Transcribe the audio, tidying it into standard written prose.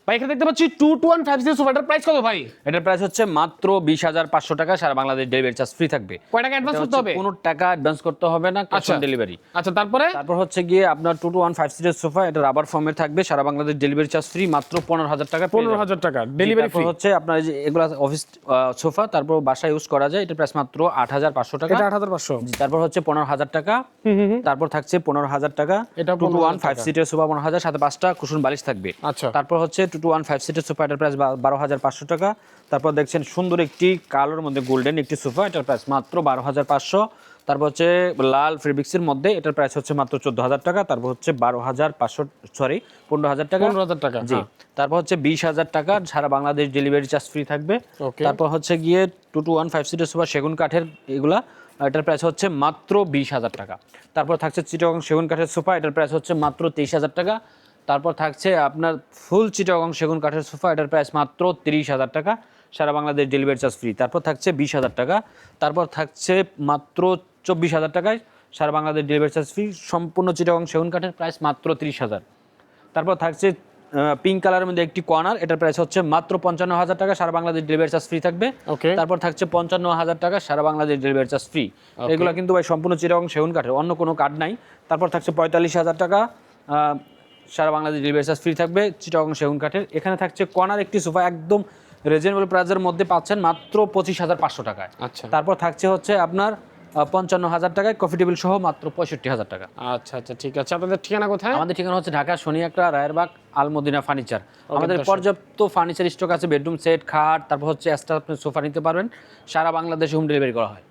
ভাই এখানে দেখতে পাচ্ছি 2150 সিরিজ সোফাটার প্রাইস কত ভাই? এটার প্রাইস হচ্ছে মাত্র 20,500 টাকা, সারা বাংলাদেশ ডেলিভারি চার্জ ফ্রি থাকবে। কয় টাকা অ্যাডভান্স করতে হবে? কোনো টাকা অ্যাডভান্স করতে হবে না, ক্যাশ অন ডেলিভারি। আচ্ছা তারপর হচ্ছে গিয়ে আপনার 2215 সিরিজ সোফা, এটা রাবার ফর্মের থাকবে, সারা বাংলাদেশ ডেলিভারি চার্জ ফ্রি, মাত্র 15,000 টাকা। 15,000 টাকা ডেলিভারি ফ্রি। হচ্ছে আপনার যে এগুলা অফিস সোফা, তারপর বাসায় ইউজ করা যায়, এটার প্রাইস মাত্র 8,500 টাকা। এটা 8,500। তারপর হচ্ছে 15,000 টাকা। তারপর থাকছে 15,000 টাকা। এটা 2215 সিটের সোফা 15,000, সাথে 5টা কুশন বালিশ থাকবে। আচ্ছা তারপর হচ্ছে 2215 সিটের সোফা, এটার প্রাইস 12,500 টাকা। তারপর দেখছেন সুন্দর একটি কালোর মধ্যে গোল্ডেন একটি সোফা, এটার প্রাইস মাত্র 12,500। তারপর হচ্ছে লাল ফেব্রিক্সের মধ্যে, এটার প্রাইস হচ্ছে মাত্র 14,000 টাকা। তারপর হচ্ছে 15,000 টাকা। 15,000 টাকা জি। তারপর হচ্ছে 20,000 টাকা, সারা বাংলাদেশ ডেলিভারি চার্জ ফ্রি থাকবে। ওকে। তারপর হচ্ছে গিয়ে 2215 সিটের সোফা সেগুন কাঠের, এগুলা এটার প্রাইস হচ্ছে মাত্র 20,000 টাকা। তারপর থাকছে চিটাগং সেগুন কাঠের সোফা, এটার প্রাইস হচ্ছে মাত্র 23,000 টাকা। তারপর থাকছে আপনার ফুল চিটাগং সেগুন কাঠের সোফা, এটার প্রাইস মাত্র 30,000 টাকা, সারা বাংলাদেশ ডেলিভারি চার্জ ফ্রি। তারপর থাকছে 20,000 টাকা। তারপর থাকছে মাত্র 24,000 টাকায়, সারা বাংলাদেশ ডেলিভারি চার্জ ফ্রি। সম্পূর্ণ চিটাগং সেগুন কাঠের প্রাইস মাত্র 30,000। তারপর থাকছে পিঙ্ক কালারের মধ্যে একটি কর্নার, এটার প্রাইস হচ্ছে মাত্র 55,000 টাকা, সারা বাংলাদেশ ডেলিভারি চার্জ ফ্রি থাকবে। ওকে। তারপর থাকছে 55,000 টাকা, সারা বাংলাদেশ ডেলিভারি চার্জ ফ্রি। এগুলো কিন্তু ভাই সম্পূর্ণ চিটাগং সেগুন কাঠের, অন্য কোনো কাঠ নাই। তারপর থাকছে 45,000 টাকা, সারা বাংলাদেশ ডেলিভারি চার্জ ফ্রি থাকবে, চিটাগং সেগুন কাঠের। এখানে থাকছে কর্নার একটি সোফা, একদম রিজনেবল প্রাইসের মধ্যে পাচ্ছেন মাত্র 25,500 টাকায়। আচ্ছা তারপর থাকছে হচ্ছে আপনার 55,000 টাকায় কফি টেবিল সহ মাত্র 65,000 টাকা। আচ্ছা আচ্ছা ঠিক আছে। আপনাদের ঠিকানা কোথায়? আমাদের ঠিকানা হচ্ছে ঢাকা শনিয়াকড়া রায়েরবাগ আলমদিনা ফার্নিচার। আমাদের পর্যাপ্ত ফার্নিচার স্টক আছে, বেডরুম সেট, খাট, তারপর হচ্ছে এক্সট্রা আপনি সোফা নিতে পারবেন। সারা বাংলাদেশে হোম ডেলিভারি করা হয়।